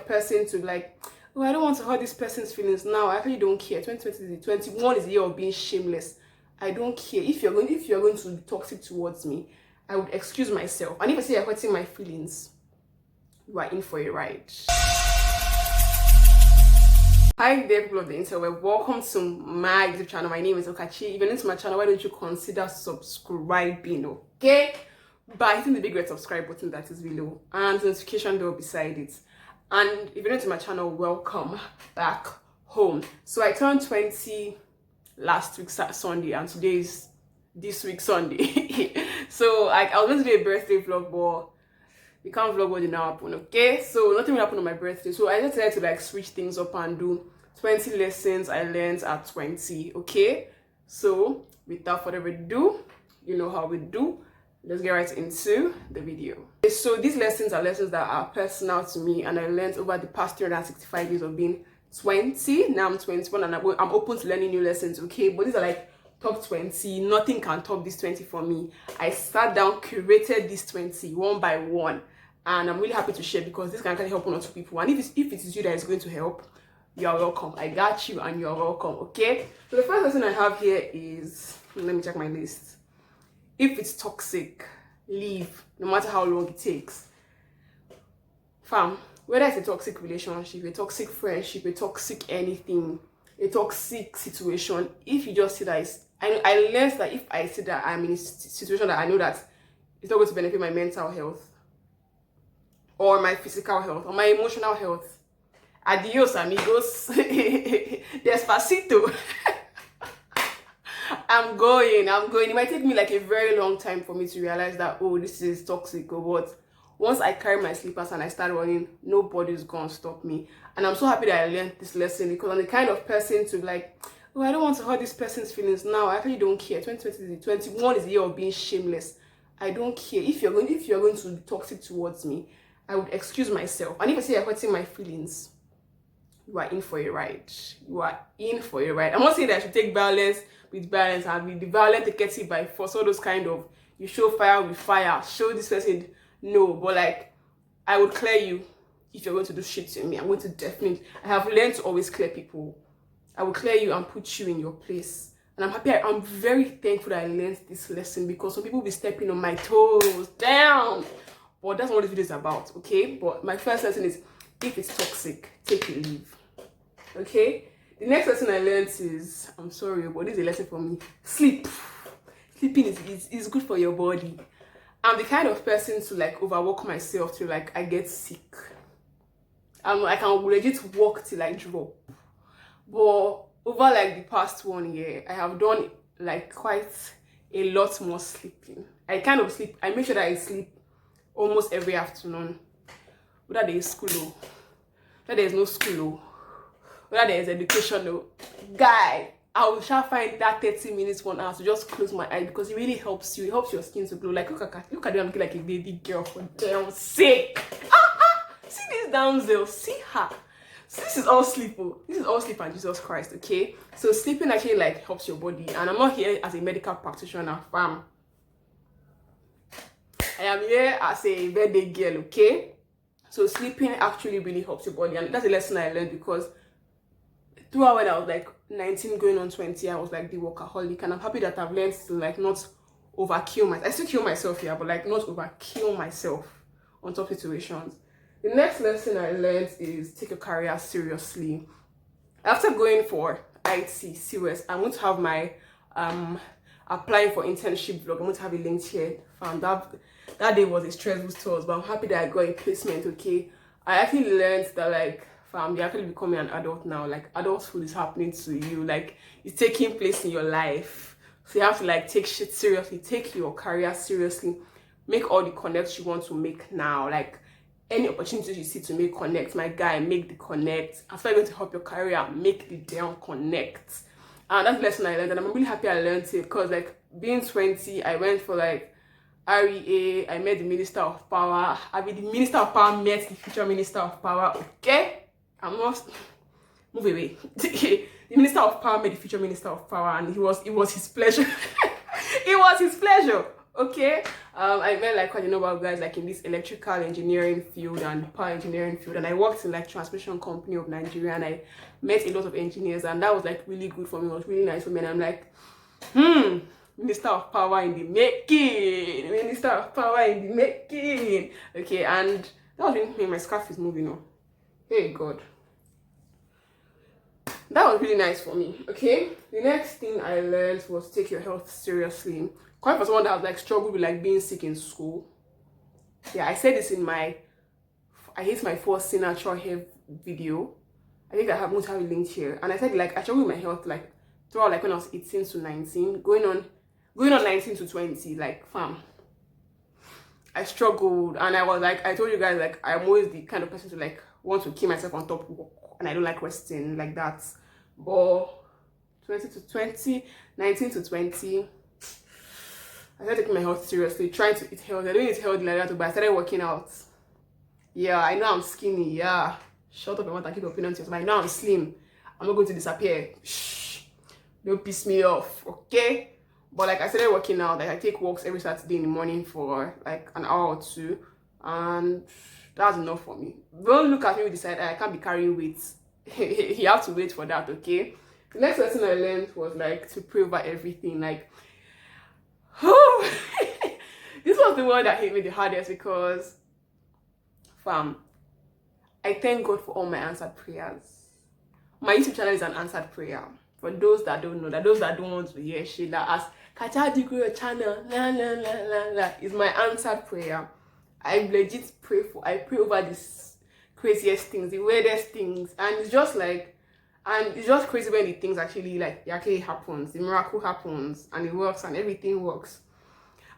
person to like, oh, I don't want to hurt this person's feelings now. I actually don't care. 2021 is the year of being shameless. I don't care. If you're going to be toxic towards me, I would excuse myself. And if I say you're hurting my feelings, you are in for a ride. Hi there, people of the interweb. Welcome to my YouTube channel. My name is Okachi. If you're new to my channel, why don't you consider subscribing, okay? By hitting the big red subscribe button that is below and the notification bell beside it. And if you're new to my channel, welcome back home. So I turned 20 last week Sunday, and today is this week Sunday. So I was going to do a birthday vlog, but you can't vlog what did not happen, okay? So nothing will happen on my birthday. So I decided to like switch things up and do 20 lessons I learned at 20, okay? So without further ado, you know how we do. Let's get right into the video. So these lessons are lessons that are personal to me and I learned over the past 365 years of being 20. Now I'm 21 and I'm open to learning new lessons, okay? But these are like top 20. Nothing can top this 20 for me. I sat down, curated this 20 one by one, and I'm really happy to share because this can actually help one or two people. And if it is you that is going to help, you are welcome. I got you and you are welcome, okay? So the first lesson I have here is, let me check my list. If it's toxic, leave, no matter how long it takes. Fam, whether it's a toxic relationship, a toxic friendship, a toxic anything, a toxic situation, if you just see that it's, I learned that if I see that I'm in a situation that I know that it's not going to benefit my mental health or my physical health or my emotional health, adios amigos, despacito. I'm going. It might take me like a very long time for me to realize that, oh, this is toxic, but once I carry my slippers and I start running, nobody's gonna stop me. And I'm so happy that I learned this lesson because I'm the kind of person to like, oh, I don't want to hurt this person's feelings now. I actually don't care. 2021 is the year of being shameless. I don't care. If you're going to be toxic towards me, I would excuse myself. And if I say you're hurting my feelings, you are in for a ride. You are in for a ride. I'm not saying that I should take violence with violence and be the violent take it by force, all those kind of, you show fire with fire, show this person, no, but like, I would clear you if you're going to do shit to me. I'm going to definitely, I have learned to always clear people. I will clear you and put you in your place. And I'm happy, I'm very thankful that I learned this lesson because some people will be stepping on my toes, down. But that's what this video is about, okay? But my first lesson is, if it's toxic, take a leave, okay? The next lesson I learned is, I'm sorry, but this is a lesson for me. Sleep. Sleeping is good for your body. I'm the kind of person to like overwork myself till like I get sick. I can legit walk till I drop. But over like the past 1 year, I have done like quite a lot more sleeping. I kind of sleep. I make sure that I sleep almost every afternoon. Whether there is school, whether there is no school, whether there is education, guy, I will try to find that 30 minutes, 1 hour to just close my eyes because it really helps you. It helps your skin to glow. Like, look at you, I'm looking like a baby girl for damn sake. See this damsel, see her. So this is all sleep. This is all sleep and Jesus Christ, okay? So sleeping actually like helps your body. And I'm not here as a medical practitioner, fam. I am here as a birthday girl, okay? So sleeping actually really helps your body. And that's a lesson I learned because throughout when I was like 19 going on 20, I was like the workaholic, and I'm happy that I've learned to like not overkill myself. I still kill myself here, but like not overkill myself on top situations. The next lesson I learned is take your career seriously. After going for IT, COS, I'm going to have my applying for internship vlog. I'm going to have a link here. Found that day was a stressful tour, but I'm happy that I got a placement, okay? I actually learned that like, you're actually becoming an adult now. Like, adulthood is happening to you. Like, it's taking place in your life. So you have to like take shit seriously. Take your career seriously. Make all the connects you want to make now. Like, any opportunities you see to make connect, my guy, make the connect. After you're going to help your career, make the damn connect. And that's the lesson I learned. And I'm really happy I learned it because like, being 20, I went for like REA. I met the Minister of Power. The Minister of Power met the future Minister of Power, okay? I'm not move away. The Minister of Power made the future Minister of Power, and it was his pleasure. It was his pleasure. Okay, I met like quite a number of guys like in this electrical engineering field and power engineering field, and I worked in like transmission company of Nigeria, and I met a lot of engineers, and that was like really good for me. It was really nice for me, and I'm like, Minister of Power in the making, Minister of Power in the making. Okay, and that was really my scarf is moving on. Hey God, that was really nice for me. Okay, the next thing I learned was take your health seriously. Quite for someone that was like struggled with like being sick in school. Yeah, I said this in my I hate my first signature hair video. I think I have it linked here, and I said like I struggled with my health like throughout like when I was 18 to 19, going on 19 to 20, like fam. I struggled, and I was like, I told you guys like I'm always the kind of person to like want to keep myself on top of work, and I don't like resting like that. But 19 to 20, I started taking my health seriously, trying to eat healthy. I don't eat healthy like that, but I started working out. Yeah, I know I'm skinny. Yeah, shut up, I want to keep your opinion to yourself. I know I'm slim. I'm not going to disappear. Shh, don't piss me off, okay? But like I started working out. Like I take walks every Saturday in the morning for like an hour or two, and that's enough for me. Don't look at me with the side eye. I can't be carrying weights. You have to wait for that, okay? The next lesson I learned was like to pray over everything. Like, this was the one that hit me the hardest because, fam, I thank God for all my answered prayers. My YouTube channel is an answered prayer. For those that don't know, that those that don't want to hear shit that ask, Kacha, how do you grow your channel? La la la la la. It's my answered prayer. I legit pray over these craziest things, the weirdest things, and it's just like, and it's just crazy when the things actually like it actually happens, the miracle happens, and it works, and everything works.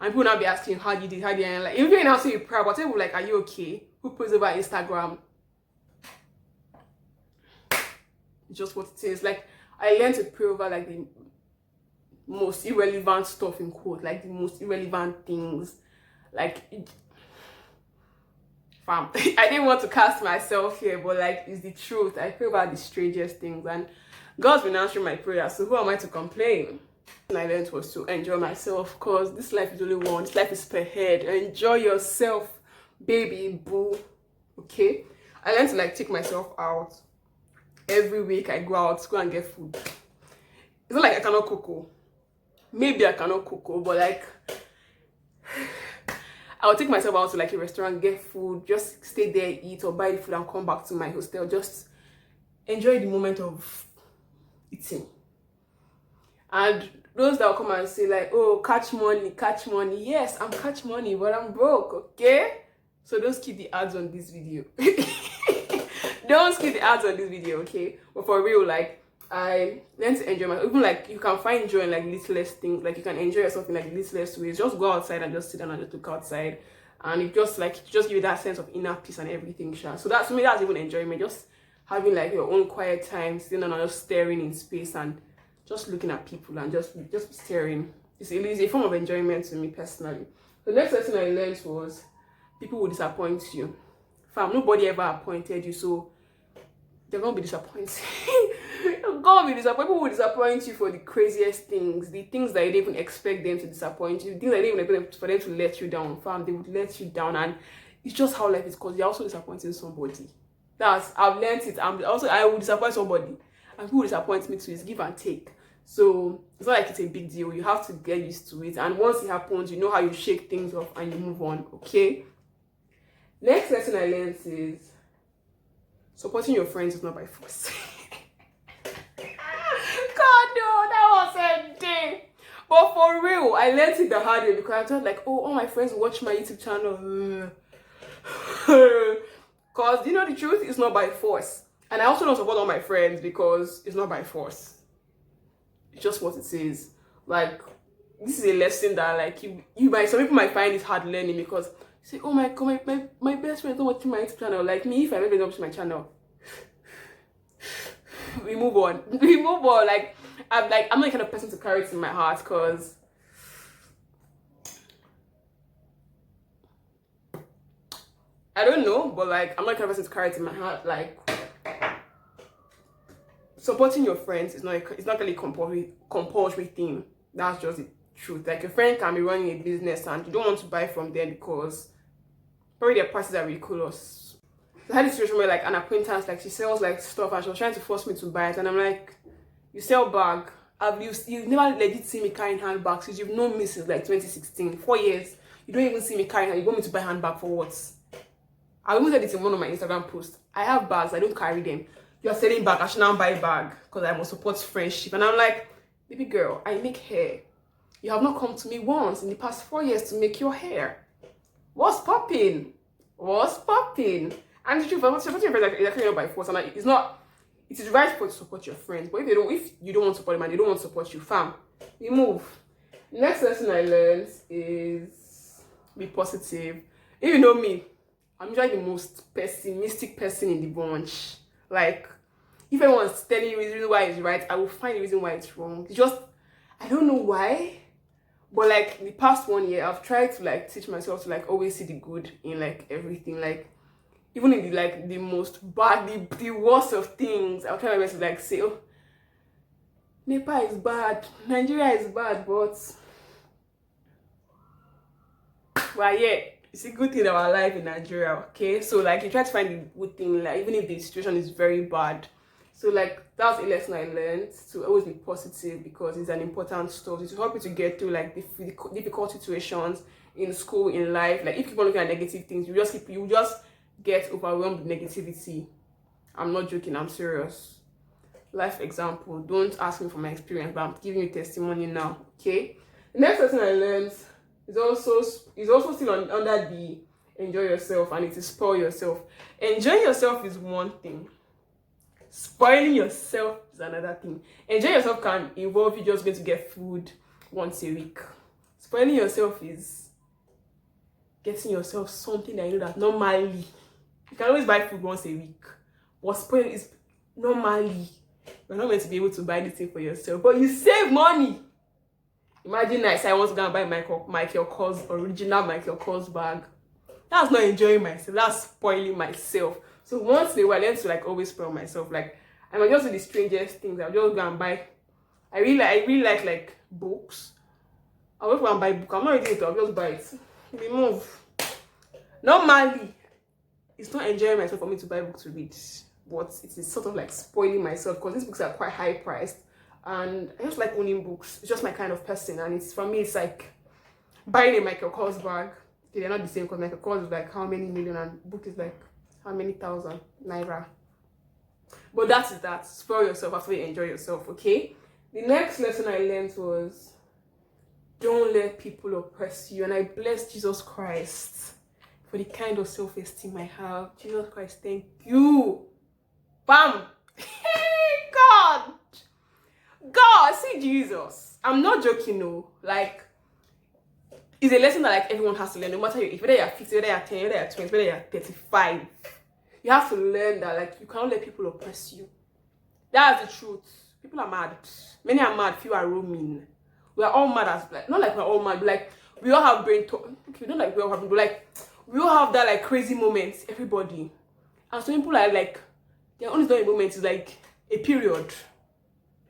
And people now be asking you, how you did, and like even now say you pray, but people like, are you okay? Who posts over Instagram? It's just what it is. Like I learned to pray over like the most irrelevant stuff in quote, like the most irrelevant things. Like fam, I didn't want to cast myself here, but like it's the truth. I pray about the strangest things, and God's been answering my prayers. So who am I to complain? And I learned was to enjoy myself, because this life is only one. This life is per head. Enjoy yourself, baby boo. Okay, I learned to like take myself out. Every week I go out to go and get food. It's not like I cannot cook. Maybe I cannot cook, but like I'll take myself out to like a restaurant, get food, just stay there, eat, or buy the food and come back to my hostel. Just enjoy the moment of eating. And those that will come and say like, oh, catch money. Yes, I'm catch money, but I'm broke, okay? So don't skip the ads on this video. Don't skip the ads on this video, okay? But for real, like I learned to enjoy myself. Even like you can find joy in like littlest things. Like you can enjoy yourself in like littlest ways. Just go outside and just sit down and just look outside, and it just give you that sense of inner peace and everything. So that's to me, that's even enjoyment. Just having like your own quiet time, sitting down and just staring in space and just looking at people and just staring. It's a form of enjoyment to me personally. The next lesson I learned was people will disappoint you. Fam, nobody ever appointed you, so they're gonna be disappointed. They're gonna be disappointed. People will disappoint you for the craziest things, the things that you didn't even expect them to disappoint you, the things that you didn't even expect for them to let you down. Fam, they would let you down, and it's just how life is, because you're also disappointing somebody. I've learned it. I will disappoint somebody, and people will disappoint me too. It's give and take. So it's not like it's a big deal. You have to get used to it, and once it happens, you know how you shake things off and you move on. Okay. Next lesson I learned is supporting your friends is not by force. God, no, that was a day. But for real, I learned it the hard way, because I thought like, oh, all my friends watch my YouTube channel. Because you know the truth is not by force. And I also don't support all my friends because it's not by force. It's just what it is. Like, this is a lesson that like some people might find it hard learning, because you say, oh my god, my best friend don't watch my YouTube channel. Like me, if I never watch my channel, we move on. Like I'm not the kind of person to carry it in my heart, because I don't know, but like I'm not the kind of person to carry it in my heart. Like supporting your friends is not really compulsory thing. That's just the truth. Like your friend can be running a business and you don't want to buy from them because probably their prices are ridiculous. I had a situation where like an acquaintance, like she sells like stuff and she was trying to force me to buy it, and I'm like, you sell bag. You've never legit seen me carrying handbags since you've known me since like 2016, 4 years. You don't even see me carrying. You want me to buy handbag for what? I even said it in one of my Instagram posts. I have bags, I don't carry them. You are selling bag, I should now buy a bag because I must support friendship. And I'm like, baby girl, I make hair. You have not come to me once in the past 4 years to make your hair. What's popping? What's popping? And the truth, I'm not supporting your friends like exactly by force. And like, it's not. It is right for you to support your friends, but if you don't want to support them and they don't want to support you, fam, we move. The next lesson I learned is be positive. If you know me, I'm usually the most pessimistic person in the bunch. Like, if anyone's telling you the reason why it's right, I will find the reason why it's wrong. It's just, I don't know why, but like the past 1 year, I've tried to like teach myself to like always see the good in like everything. Like, even in the like the most bad, the worst of things, I'll try my best to like say, oh, Nepal is bad, Nigeria is bad, but well, yeah, it's a good thing that we're alive in Nigeria, okay? So like you try to find the good thing, like even if the situation is very bad. So like that's a lesson I learned, to always be positive because it's an important stuff. It will help you to get through like difficult situations in school, in life. Like if you keep on looking at negative things, you just get overwhelmed with negativity. I'm not joking, I'm serious. Life example. Don't ask me for my experience, but I'm giving you testimony now. Okay. The next lesson I learned is also still under the enjoy yourself, and it is spoil yourself. Enjoying yourself is one thing. Spoiling yourself is another thing. Enjoying yourself can involve you just going to get food once a week. Spoiling yourself is getting yourself something that you know that normally you can always buy food once a week. But spoiling is normally you're not going to be able to buy anything for yourself, but you save money. Imagine I say I want to go and buy Michael Kors, original Michael Kors bag. That's not enjoying myself, that's spoiling myself. So once in a while, I learn to like always spoil myself. Like I might just do the strangest things. I'll just go and buy. I really like books. I'll just go and buy book. I'm not reading it, I'll just buy it. We move. Normally, it's not enjoying myself for me to buy a book to read, but it is sort of like spoiling myself because these books are quite high priced, and I just like owning books. It's just my kind of person, and it's for me. It's like buying a Michael Kors bag. They're not the same because Michael Kors is like how many million, and book is like how many thousand naira. But that is that. Spoil yourself after you enjoy yourself. Okay. The next lesson I learned was don't let people oppress you, and I bless Jesus Christ for the kind of self-esteem I have. Jesus Christ, thank you. Bam! God! God, see Jesus. I'm not joking, no. Like, it's a lesson that like everyone has to learn, no matter whether you're 50, whether you're 10, whether you're 20, whether you're 35. You have to learn that like you can't let people oppress you. That's the truth. People are mad. Many are mad, few are roaming. We are all mad as like not like we're all mad, but like we all have brain talk. Okay, not like we all have, but like we all have that like crazy moments, everybody. And some people are like their only story moment is like a period.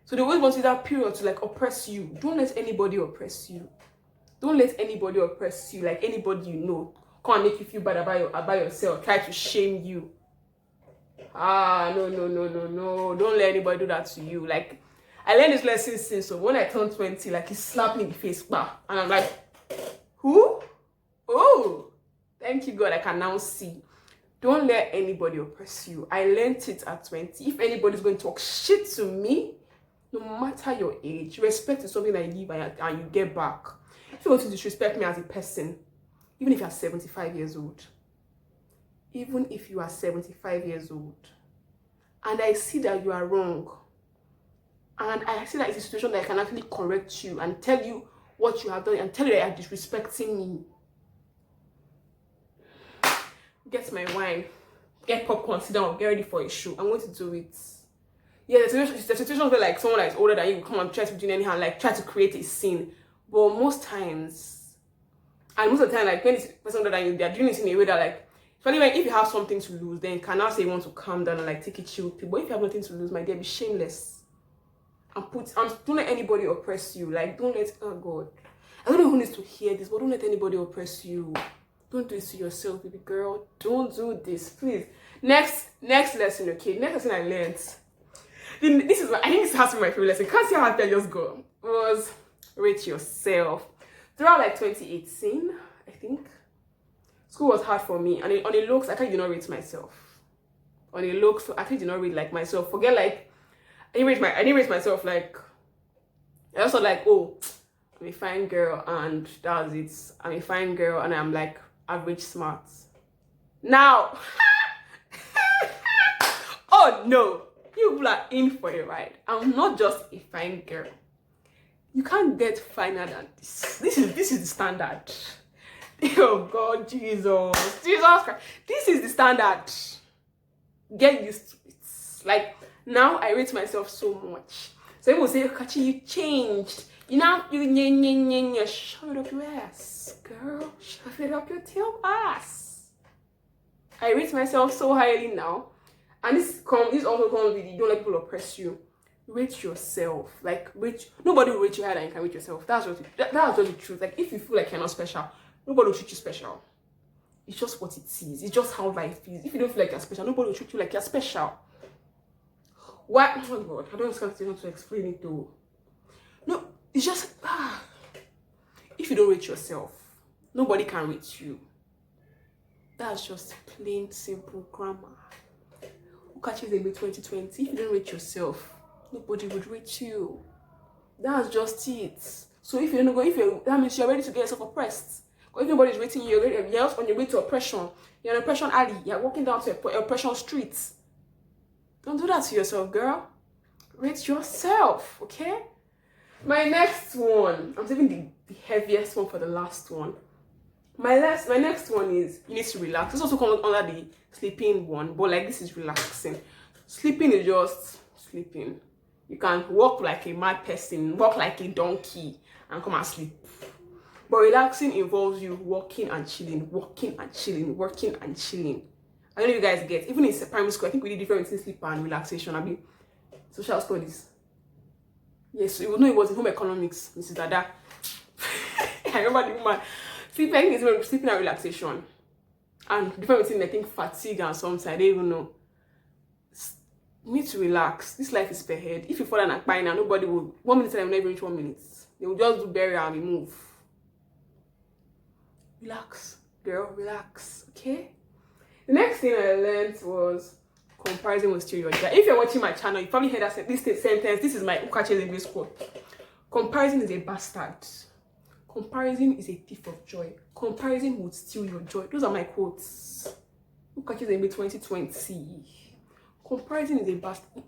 So they always want to use that period to like oppress you. Don't let anybody oppress you. Don't let anybody oppress you, like anybody you know. Come and make you feel bad about yourself. Try to shame you. No. Don't let anybody do that to you. Like, I learned this lesson since, so when I turned 20, like, he slapped me in the face, bah. And I'm like, who? Oh, thank you, God, I can now see. Don't let anybody oppress you. I learned it at 20. If anybody's going to talk shit to me, no matter your age, respect is something that you give and you get back. If you want to disrespect me as a person, even if you're 75 years old, even if you are 75 years old, and I see that you are wrong, and I see that it's a situation that I can actually correct you and tell you what you have done and tell you that you're disrespecting me, get my wine, get popcorn, sit down, get ready for a show. I'm going to do it. Yeah, the situations where like someone that is older than you will come and try to do anyhow, like try to create a scene. But most times, and most of the time, like when it's person older than you, they're doing it in a way that like, especially when if you have something to lose, then you can now say you want to calm down and like take it chill. But if you have nothing to lose, my dear, be shameless. And don't let anybody oppress you. Like, don't let, oh God. I don't know who needs to hear this, but don't let anybody oppress you. Don't do this to yourself, baby girl. Don't do this, please. Next lesson, okay? Next lesson I learned. This is I think this has to be my favorite lesson. Can't see how happy I just got. Was rate yourself. Throughout like 2018, I think, school was hard for me. And on the looks, I can't not rate myself. On the looks, I can't not rate like myself. Forget like I didn't rate myself like. I also like, oh, I'm a fine girl and that's it. I'm a fine girl and I'm like average smart. Now, oh no, you are in for a ride. I'm not just a fine girl. You can't get finer than this. This is the standard. Oh God, Jesus Christ. This is the standard. Get used to it. Like now, I rate myself so much. So people say, Kachi, you changed. You know, you shove it up your ass, girl. Shove it up your tail ass. I rate myself so highly now. And this also comes with you don't let people oppress you. Rate yourself. Like, nobody will rate you higher than you can rate yourself. That's just the truth. Like, if you feel like you're not special, nobody will treat you special. It's just what it is. It's just how life is. If you don't feel like you're special, nobody will treat you like you're special. Why? Oh God, I don't understand how to explain it though. No, it's just if you don't rate yourself, nobody can rate you. That's just plain simple grammar. Who catches in 2020? If you don't rate yourself, nobody would rate you. That's just it. So if you don't go, that means you're ready to get yourself oppressed. Because if nobody's rating you, you're just on your way to oppression. You're in oppression alley. You're walking down to oppression streets. Don't do that to yourself, girl. Rate yourself, okay? My next one, I'm saving the heaviest one for the last one. My next one is you need to relax. This also comes under the sleeping one, but like this is relaxing. Sleeping is just sleeping. You can walk like a mad person, walk like a donkey, and come and sleep. But relaxing involves you walking and chilling, working and chilling. I don't know if you guys get. Even in primary school, I think we did different between sleep and relaxation. I mean, social studies. Yes, you know it was in home economics, Mrs. Dada. I remember the woman. Sleeping is sleeping and relaxation. And different between, I think, fatigue and something. I don't even know. You need to relax. This life is per head. If you fall down and cry now, nobody will. 1 minute and I will never reach 1 minute. They will just do burial and remove. Relax, girl, relax, okay? The next thing I learned was comparison will steal your joy. If you're watching my channel, you probably heard this sentence. This is my Ukache English quote. Comparison is a bastard. Comparison is a thief of joy. Comparison would steal your joy. Those are my quotes. Ukache English 2020. Comparison is a bastard.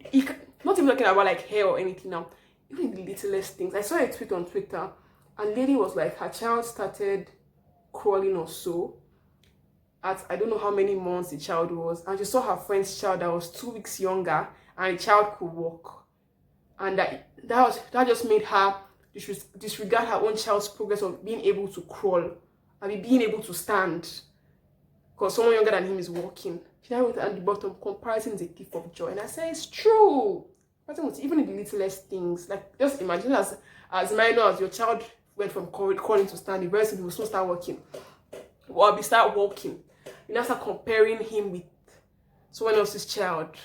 Not even talking about like hair or anything now. Even the littlest things. I saw a tweet on Twitter, and lady was like, her child started crawling or so at I don't know how many months the child was, and she saw her friend's child that was 2 weeks younger and the child could walk, and that just made her disregard her own child's progress of being able to crawl, I mean being able to stand, because someone younger than him is walking. She now wrote at the bottom, comparison is a thief of joy. And I say it's true. Even in the littlest things, like just imagine as minor as your child went from crawling to standing, very soon he will soon start walking. Or start walking. You now start comparing him with someone else's child.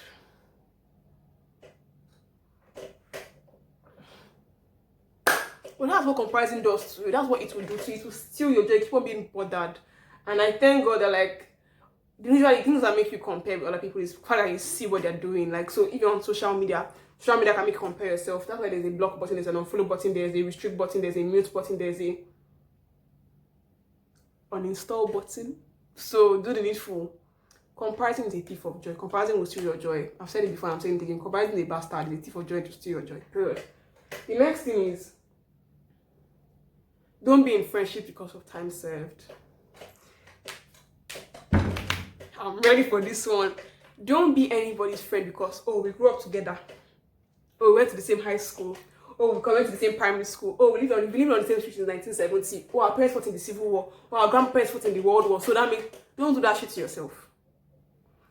Well, that's what comparison does to you. That's what it will do to you. It will steal your joy, keep on being bothered. And I thank God that like usually things that make you compare with other people is quite like you see what they're doing. Like, so if you're on social media can make you compare yourself. That's why there's a block button, there's an unfollow button, there's a restrict button, there's a mute button, there's a uninstall button. So do the needful. Comparison is a thief of joy. Comparison will steal your joy. I've said it before, I'm saying it again. Comparison is a bastard, it's a thief of joy to steal your joy. Period. The next thing is don't be in friendship because of time served. I'm ready for this one. Don't be anybody's friend because, oh, we grew up together. Oh, we went to the same high school. Oh, we went to the same primary school. Oh, we lived on the same street in 1970. Oh, our parents fought in the Civil War. Oh, our grandparents fought in the World War. So that means don't do that shit to yourself.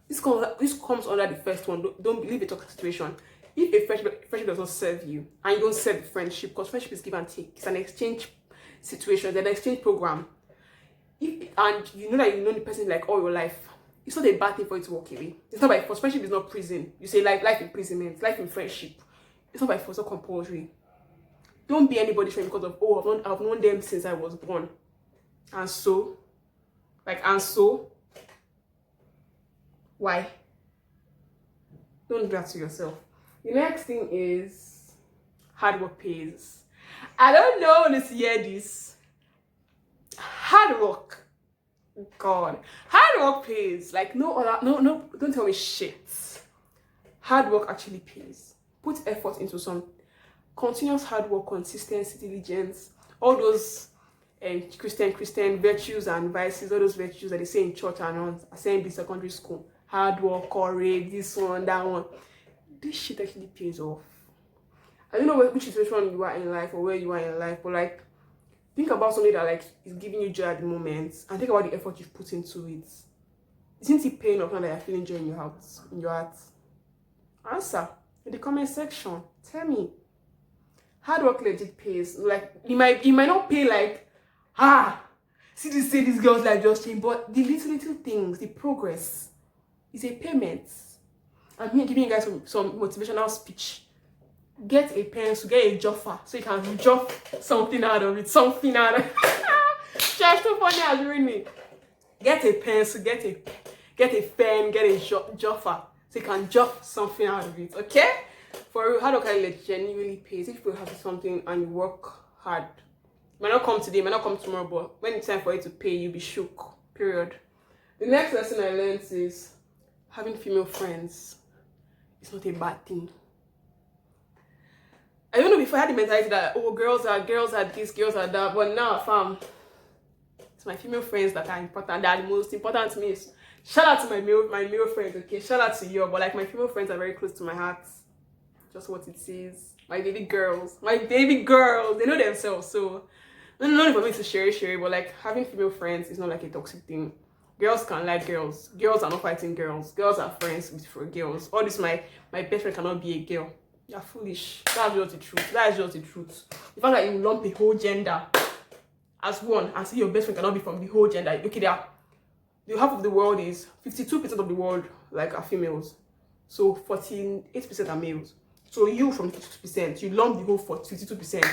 This comes under the first one. Don't believe a toxic situation. If a friendship does not serve you and you don't serve the friendship, because friendship is give and take. It's an exchange situations, there's an exchange program. And you know that you know the person like all your life. It's not a bad thing for you to walk away. It's not by force. Friendship is not prison. You say life imprisonment, life in friendship. It's not by force or compulsory. Don't be anybody's friend because of, oh, I've known them since I was born. And so, why? Don't do that to yourself. The next thing is hard work pays. I don't know when to hear this. Hard work. God. Hard work pays. Like no, don't tell me shit. Hard work actually pays. Put effort into some continuous hard work, consistency, diligence, all those Christian virtues and vices, all those virtues that they say in church and on assembly, secondary school. Hard work, courage, this one, that one. This shit actually pays off. I don't know which situation you are in life or where you are in life, but like think about something that like is giving you joy at the moment and think about the effort you've put into it. Isn't it paying off now that you're feeling joy in your heart? Answer in the comment section. Tell me. Hard work legit pays. Like it might not pay like see this girl's life just changed, but the little things, the progress is a payment. I'm here giving you guys some motivational speech. Get a pencil, get a joffer so you can joff something out of it. Just too funny as you read me. Get a pencil, get a pen, get a joffer so you can joff something out of it. Okay? For real, hard work genuinely pays. If you have something and you work hard, it might not come today, it might not come tomorrow, but when it's time for it to pay, you'll be shook. Period. The next lesson I learned is having female friends is not a bad thing. I don't know, before I had the mentality that, oh, girls are this, girls are that, but now, fam, it's my female friends that are important, that are the most important to me. Shout out to my male friends, okay? Shout out to you, but like my female friends are very close to my heart. Just what it says. My baby girls, they know themselves, so not for me to share, but like having female friends is not like a toxic thing. Girls can like girls. Girls are not fighting girls. Girls are friends with girls. All this, my best friend cannot be a girl. You're foolish. That's just the truth. That is just the truth. The fact that you lump a whole gender as one and say your best friend cannot be from the whole gender. Okay, the half of the world is 52% of the world like are females. So 48% are males. So you from 52%, you lump the whole 52%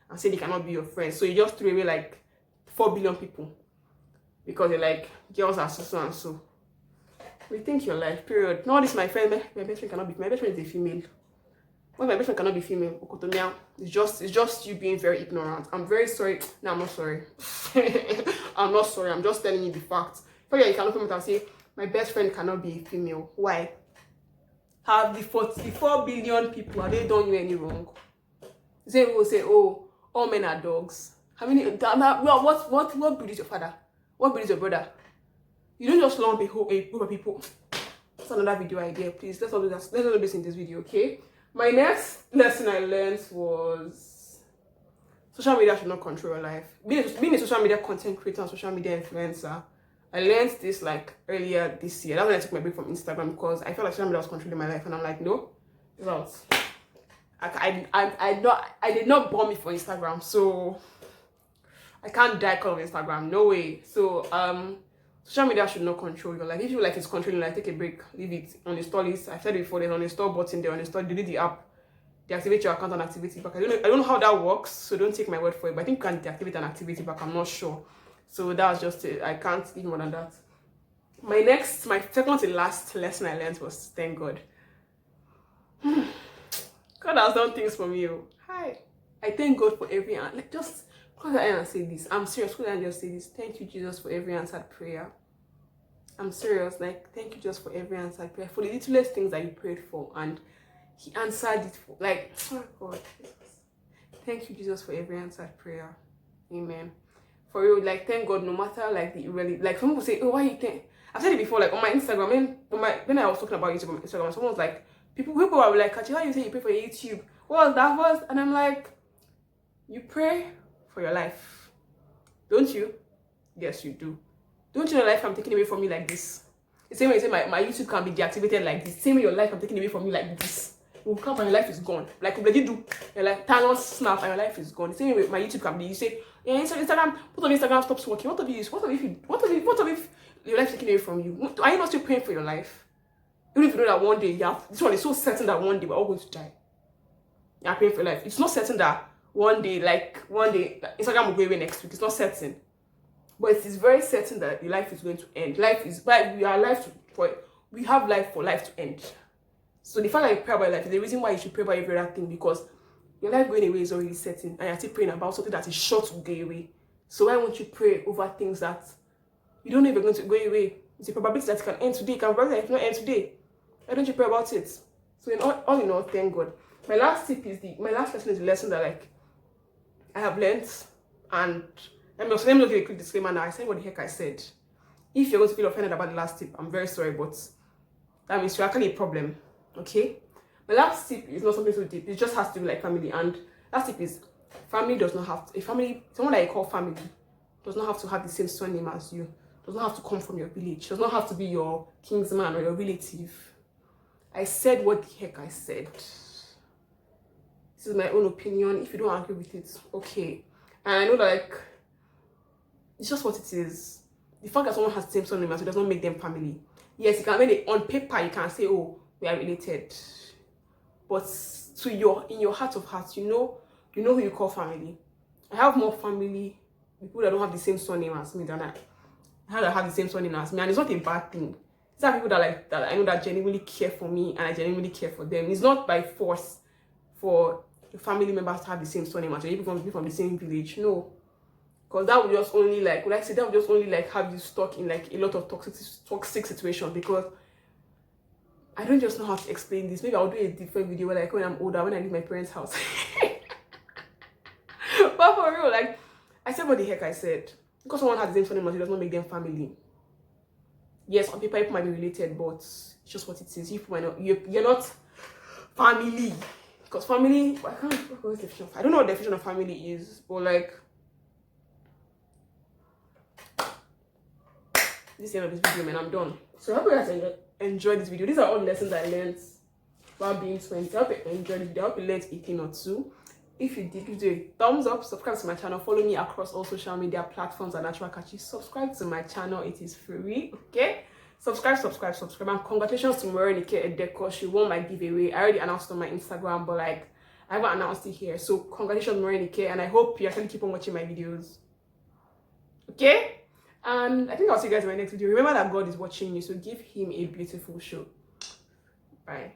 and say they cannot be your friends. So you just threw away like 4 billion people because you're like girls are so and so. Rethink your life. Period. No, this my friend. My best friend cannot be. My best friend is a female. Well, my best friend cannot be female. Okotomia. It's just you being very ignorant. I'm very sorry. No, I'm not sorry. I'm not sorry. I'm just telling you the facts. So yeah, you cannot come out and say my best friend cannot be a female. Why? Have the 44 billion people, have they done you any wrong? They will say, oh, all men are dogs. How many? Well, what breed is your father? What breed is your brother? You don't just lump a group of people. That's another video idea, please. Let's not do this in this video, okay? My next lesson I learned was social media should not control your life. Being a social media content creator and social media influencer, I learned this like earlier this year. That's when I took my break from Instagram because I felt like social media was controlling my life, and I'm like, no, it's out. I did not bomb it for Instagram, so I can't die because of Instagram. No way. So social media should not control your life. If you feel like it's controlling, like take a break, leave it, uninstall it. I've said it before, there's an uninstall button there, uninstall, delete the app, deactivate your account and activity back. I don't know how that works, so don't take my word for it, but I think you can deactivate and activity back. I'm not sure. So that was just it. I can't give more than that. My second to last lesson I learned was thank God. God has done things for me. Hi. I thank God for every like just close your eye and say this. I'm serious. Close your eye and just say this. Thank you, Jesus, for every answered prayer. I'm serious. Like, thank you, Jesus, for every answered prayer. For the littlest things that you prayed for and He answered it for. Like, oh God. Thank you, Jesus, for every answered prayer. Amen. For real, like, thank God, no matter like the really like some people say, oh, why you think? I've said it before, like on my Instagram, when I was talking about YouTube on Instagram, someone was like, people were like, Kachi, how you say you pray for YouTube? What was that was? And I'm like, you pray for your life, don't you? Yes, you do. Don't you know life can be taken away from you like this? The same way you say my YouTube can be deactivated like this. Same way your life can be taken away from you like this. will come and your life is gone. Like when you do, you're like Thanos snap and your life is gone. The same way my YouTube can be. You say, yeah, Instagram, what if Instagram stops working? What if your life is taken away from you? Are you not still praying for your life? Even if you know that one day, this one is so certain that one day we're all going to die. You're praying for your life. It's not certain that one day, Instagram will go away next week. It's not certain. But it is very certain that your life is going to end. We have life for life to end. So the fact that you pray about your life is the reason why you should pray about every other thing, because your life going away is already certain, and you're still praying about something that is sure to go away. So why won't you pray over things that you don't know if you're going to go away? It's a probability that it can end today. It can probably not end today. Why don't you pray about it? So all in all, thank God. My last lesson is the lesson that I have learned, and let me give you a quick disclaimer now. I said what the heck I said. If you're going to feel offended about the last tip, I'm very sorry, but that means you're actually a problem. Okay? My last tip is not something so deep. It just has to be like family. And last tip is family does not have to, someone that you call family does not have to have the same surname as you. Does not have to come from your village. Does not have to be your kinsman or your relative. I said what the heck I said. This is my own opinion. If you don't agree with it, okay. And I know that it's just what it is. The fact that someone has the same surname as you does not make them family. Yes, you can on paper you can say, oh, we are related. But in your heart of hearts, you know who you call family. I have more family, people that don't have the same surname as me than I have the same surname as me, and it's not a bad thing. These are people that I know that genuinely care for me, and I genuinely care for them. It's not by force for family members to have the same surname as you, people from the same village. No, because that would just only have you stuck in a lot of toxic situation. Because I don't just know how to explain this. Maybe I'll do a different video where when I'm older, when I leave my parents' house. But for real, I said what the heck I said. Because someone has the same surname as you does not make them family. Yes, on paper people might be related, but it's just what it is. You're not family. Because family, I don't know what the definition of family is, but this is the end of this video, man. I'm done. So I hope you guys enjoyed this video. These are all the lessons I learned while being 20. I hope you enjoyed the video. I hope you learned a thing or two. If you did, give it a thumbs up, subscribe to my channel, follow me across all social media platforms at Natural Kachi. Subscribe to my channel, it is free, okay? Subscribe, and congratulations to Morenike Edeko. She won my giveaway. I already announced on my Instagram, but I haven't announced it here. So congratulations, Morenike, and I hope you actually keep on watching my videos, okay? And I think I'll see you guys in my next video. Remember that God is watching you, so give him a beautiful show. Bye.